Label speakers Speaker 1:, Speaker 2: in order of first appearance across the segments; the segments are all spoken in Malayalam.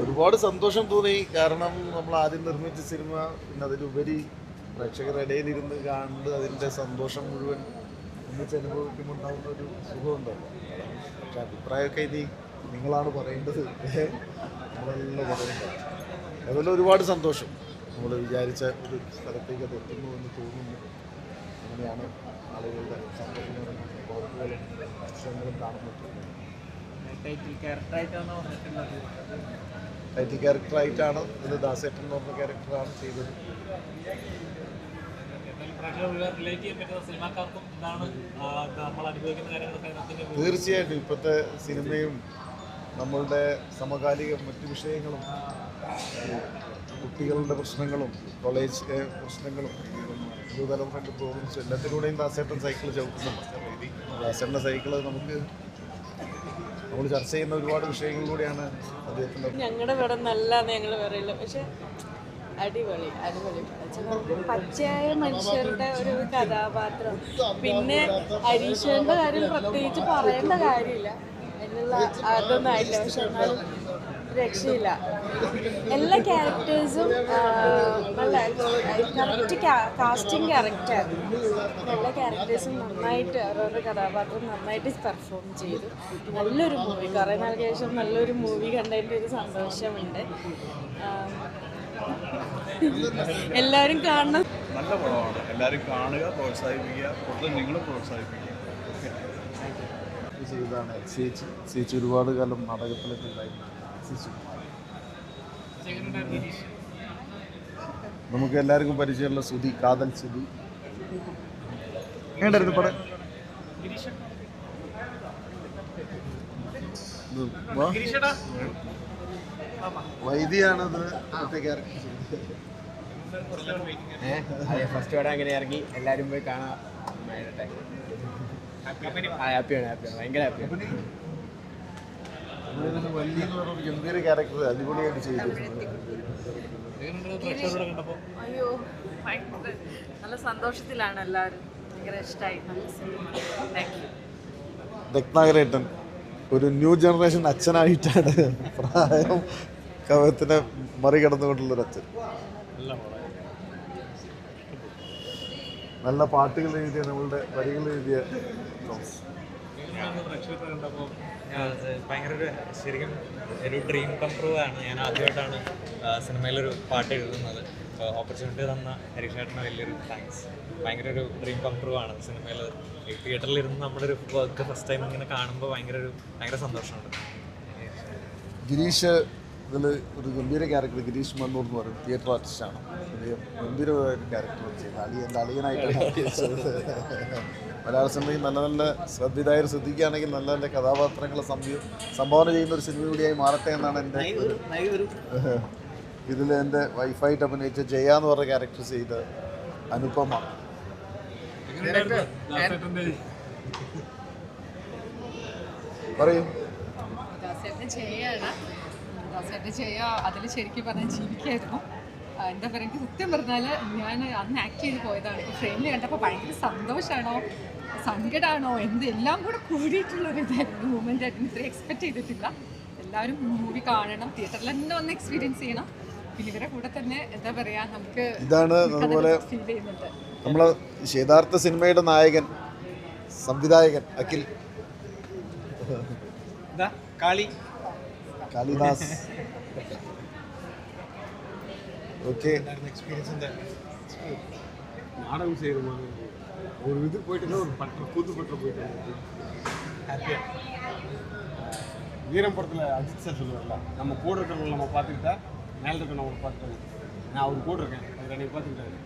Speaker 1: ഒരുപാട് സന്തോഷം തോന്നി. കാരണം നമ്മൾ ആദ്യം നിർമ്മിച്ച സിനിമ, പിന്നെ അതിലുപരി പ്രേക്ഷകരുടെ ഇടയിലിരുന്ന് കണ്ട് അതിൻ്റെ സന്തോഷം മുഴുവൻ ഒന്നിച്ച് അനുഭവിക്കുമ്പോൾ ഉണ്ടാകുന്ന ഒരു സുഖമുണ്ടല്ലോ. പക്ഷെ അഭിപ്രായമൊക്കെ ഇനി നിങ്ങളാണ് പറയേണ്ടത്, നമ്മളെല്ലാം പറയേണ്ടത്. അതുപോലെ ഒരുപാട് സന്തോഷം. നമ്മൾ വിചാരിച്ച ഒരു സ്ഥലത്തേക്ക് അത് എത്തുന്നു എന്ന് തോന്നുന്നു. അങ്ങനെയാണ് ആളുകളുടെ സന്തോഷങ്ങളും പ്രവർത്തികളും അക്ഷരങ്ങളും കാണുന്നത്. ടൈറ്റിൽ ക്യാരക്ടറായിട്ടാണ് ഇത് ദാസേട്ടൻ എന്ന് പറഞ്ഞ ക്യാരക്ടറാണ് ചെയ്തത്. തീർച്ചയായിട്ടും ഇപ്പോഴത്തെ സിനിമയും നമ്മളുടെ സമകാലിക മറ്റു വിഷയങ്ങളും, കുട്ടികളുടെ പ്രശ്നങ്ങളും കോളേജ് പ്രശ്നങ്ങളും യുവതലമുറയുടെ പ്രോബ്ലംസും എല്ലാത്തിലൂടെയും ദാസേട്ടൻ സൈക്കിൾ ചവിട്ടുന്നുണ്ട്. ദാസേട്ടൻ്റെ സൈക്കിള് നമുക്ക് നമ്മൾ ചർച്ച ചെയ്യുന്ന ഒരുപാട് വിഷയങ്ങളിലൂടെയാണ് അദ്ദേഹത്തിൻ്റെ.
Speaker 2: ഞങ്ങളുടെ ഇവിടെ നല്ലതാന്ന് ഞങ്ങൾ പറയില്ല, പക്ഷെ അടിപൊളി അടിപൊളി പച്ചയായ മനുഷ്യരുടെ ഒരു കഥാപാത്രം. പിന്നെ ഹരീശ്വരൻ്റെ കാര്യം പ്രത്യേകിച്ച് പറയേണ്ട കാര്യമില്ല, അതിനുള്ള അതൊന്നും ആയില്ല. പക്ഷെ എന്നാലും രക്ഷയില്ല. എല്ലാ ക്യാരക്ടേഴ്സും നല്ല കറക്റ്റ് കാസ്റ്റിംഗ് കറക്റ്റായിരുന്നു. എല്ലാ ക്യാരക്ടേഴ്സും നന്നായിട്ട് അവരവരുടെ കഥാപാത്രം നന്നായിട്ട് പെർഫോം ചെയ്തു. നല്ലൊരു മൂവി, കുറേ നാൾക്ക് ശേഷം നല്ലൊരു മൂവി കണ്ടതിൻ്റെ ഒരു സന്തോഷമുണ്ട്. എല്ലാവരും കാണണം.
Speaker 3: നല്ല പടമാണ്, എല്ലാവരും കാണുക, പ്രോത്സാഹിപ്പിക്കുക, കൂടുതൽ നിങ്ങളും പ്രോത്സാഹിപ്പിക്കുക.
Speaker 1: ചെയ്തതാണ് ചേച്ചി ഒരുപാട് കാലം നാടകത്തിലൊക്കെ ഉണ്ടായിരുന്നു. നമുക്ക് എല്ലാവർക്കും പരിചയമുള്ള സുധി, കാതൽ സുധി. എങ്ങനെയായിരുന്നു പടം? വൈദ്യാണ് ഇത് മറ്റേ ക്യാരക്ടർ.
Speaker 4: ഫസ്റ്റ് പടം അങ്ങനെ ഇറങ്ങി, എല്ലാവരും പോയി കാണാം. ഹാപ്പിയാണ് ഭയങ്കര ഹാപ്പിയാണ്.
Speaker 1: വലിയ ഗംഭീര ക്യാരക്ടർ അടിപൊളിയായിട്ട് ചെയ്തു.
Speaker 2: അയ്യോ നല്ല സന്തോഷത്തിലാണ് എല്ലാവരും. ഭയങ്കര ഇഷ്ടമായി. നല്ല സിനിമ.
Speaker 1: രത്നാകരേട്ടൻ ഒരു ന്യൂ ജനറേഷൻ അച്ഛനായിട്ടാണ് പ്രായം കവയത്തിനെ മറികടന്നുകൊണ്ടുള്ളൊരു അച്ഛൻ. നല്ല പാട്ടുകൾ എഴുതിയ, നമ്മളുടെ വരികൾ എഴുതിയ
Speaker 5: ഭയങ്കര ഒരു ശരിക്കും ഒരു ഡ്രീം കം ട്രൂ ആണ്. ഞാൻ ആദ്യമായിട്ടാണ് സിനിമയിലൊരു പാട്ട് എഴുതുന്നത്. ഓപ്പർച്യൂണിറ്റി തന്ന ഹരീഷേട്ടന് വലിയൊരു താങ്ക്സ്. ഭയങ്കര ഒരു ഡ്രീം കം ട്രൂ ആണ്. സിനിമയിൽ തിയേറ്ററിലിരുന്ന് നമ്മുടെ ഒരു വർക്ക് ഫസ്റ്റ് ടൈം ഇങ്ങനെ കാണുമ്പോൾ ഭയങ്കര സന്തോഷമുണ്ട്.
Speaker 1: ഗിരീഷ് ഇതിൽ ഒരു ഗംഭീര ക്യാരക്ടർ, ഗിരീഷ് മണ്ണൂർ എന്ന് പറയും, തിയേറ്റർ ആർട്ടിസ്റ്റാണ്. ഗംഭീരമായിട്ട് ക്യാരക്ടർ ചെയ്ത് എൻ്റെ അളിയനായിട്ടാണ്. മലയാള സിനിമയിൽ നല്ല നല്ല ശ്രദ്ധിതായർ ശ്രദ്ധിക്കുകയാണെങ്കിൽ നല്ല നല്ല കഥാപാത്രങ്ങളെ സംഭാവന ചെയ്യുന്ന ഒരു സിനിമ കൂടിയായി മാറട്ടെ എന്നാണ് എൻ്റെ ഇതിൽ എൻ്റെ വൈഫായിട്ട് അഭിനയിച്ച ജയ എന്ന് പറഞ്ഞ ക്യാരക്ടർ ചെയ്ത അനുപമ. പറയൂ.
Speaker 6: അതിൽ ശരിക്കും പറഞ്ഞാൽ ജീവിക്കായിരുന്നു. എന്താ പറയുക, എനിക്ക് സത്യം പറഞ്ഞാൽ ഞാൻ അന്ന് ആക്ട് ചെയ്ത് പോയതാണ്. ഇപ്പോൾ ഫ്രെയിമിൽ കണ്ടപ്പോൾ ഭയങ്കര സന്തോഷമാണോ സങ്കടമാണോ എല്ലാം കൂടെ കൂടിയിട്ടുള്ളൊരു ഇതായിരുന്നു. മൂമെൻ്റ് ആയിട്ട് ഇത്രയും എക്സ്പെക്റ്റ് ചെയ്തിട്ടില്ല. എല്ലാവരും മൂവി കാണണം, തിയേറ്ററിൽ തന്നെ ഒന്ന് എക്സ്പീരിയൻസ് ചെയ്യണം. പിന്നെ ഇവരെ കൂടെ തന്നെ എന്താ പറയുക, നമുക്ക്
Speaker 1: ഇതാണ് അതുപോലെ
Speaker 6: ഫീൽ ചെയ്യുന്നുണ്ട്.
Speaker 1: നമ്മളെ യഥാർത്ഥ സിനിമയുടെ നായകൻ സംവിധായകൻ അഖിൽ കാളിദാസ്. ஓகே எக்ஸ்பீரியன்ஸ் இந்த
Speaker 7: நாடகம் செய்கிற மாதிரி ஒரு இது போயிட்டுன்னா ஒரு கூத்துப்பட்டு போயிட்டு ஹாப்பியாக. வீரம் படத்தில் அஜித் சார் சொல்லுவார்ல, நம்ம கூட இருக்கிறவங்களை நம்ம பார்த்துக்கிட்டா மேலே இருக்க நம்ம பார்த்துட்டாங்க. நான் அவர் கூட இருக்கேன், அவர் என்னை பார்த்துக்கிட்டாரு.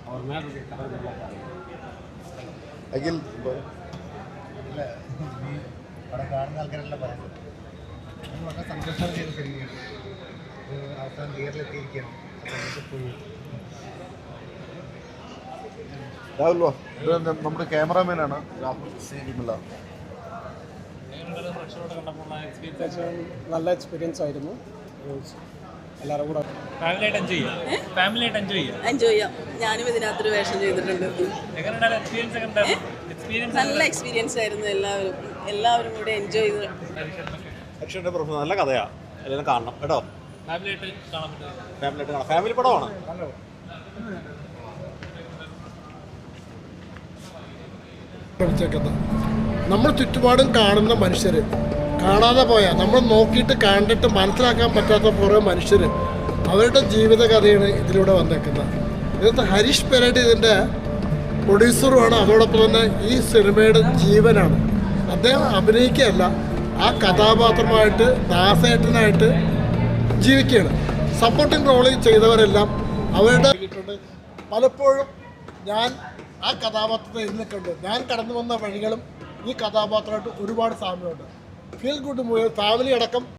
Speaker 7: அவர் மேலே இருக்க கடவுள் நல்லா பாருங்க.
Speaker 1: அகில்
Speaker 8: இல்லை അവിടെ കാണുന്ന ആൾക്കാരെല്ലാം പറയുന്നത് വളരെ സന്തോഷം ചെയ്ത് തരികയാണ്. അവസാനം തിയേറ്ററിലെത്തിയിരിക്കുകയാണ്.
Speaker 1: രാഹുൽ നമ്മുടെ ക്യാമറാമാനാണ് രാഹുൽ സീനിമല.
Speaker 7: നല്ല എക്സ്പീരിയൻസ് ആയിരുന്നു. എല്ലാവരും കൂടെ
Speaker 2: എൻജോയ് ചെയ്യാം. ഞാനും ഇതിനകത്തൊരു വേഷം ചെയ്തിട്ടുണ്ട്. നല്ല എക്സ്പീരിയൻസ് ആയിരുന്നു. എല്ലാവരും കൂടെ എൻജോയ് ചെയ്ത്.
Speaker 3: അക്ഷയുടെ പ്രൊഫഷൻ നല്ല കഥയാണ്, എല്ലാവരും കാണണം കേട്ടോ.
Speaker 9: ഫാമിലിയായിട്ട് കാണാം. ഫാമിലി പടമാണ്.
Speaker 10: നമ്മൾ ചുറ്റുപാടും കാണുന്ന മനുഷ്യർ കാണാതെ പോയാൽ നമ്മൾ നോക്കിയിട്ട് കണ്ടിട്ട് മനസ്സിലാക്കാൻ പറ്റാത്ത കുറേ മനുഷ്യർ അവരുടെ ജീവിതകഥയാണ് ഇതിലൂടെ വന്നേക്കുന്നത്. ഇതിനകത്ത് ഹരീഷ് പേരായിട്ട് ഇതിൻ്റെ പ്രൊഡ്യൂസറുമാണ്. അതോടൊപ്പം തന്നെ ഈ സിനിമയുടെ ജീവനാണ്. അദ്ദേഹം അഭിനയിക്കുകയല്ല, ആ കഥാപാത്രമായിട്ട് ദാസേട്ടനായിട്ട് ജീവിക്കുകയാണ്. സപ്പോർട്ടിംഗ് റോളിൽ ചെയ്തവരെല്ലാം അവരുടെ പലപ്പോഴും ഞാൻ ആ കഥാപാത്രത്തെ ഇരുന്നിട്ടുണ്ട്. ഞാൻ കടന്നു വന്ന വഴികളും ഈ കഥാപാത്രമായിട്ട് ഒരുപാട് സാമ്യമുണ്ട്. ഫീൽ ഗുഡ് മൂവി, ഫാമിലി അടക്കം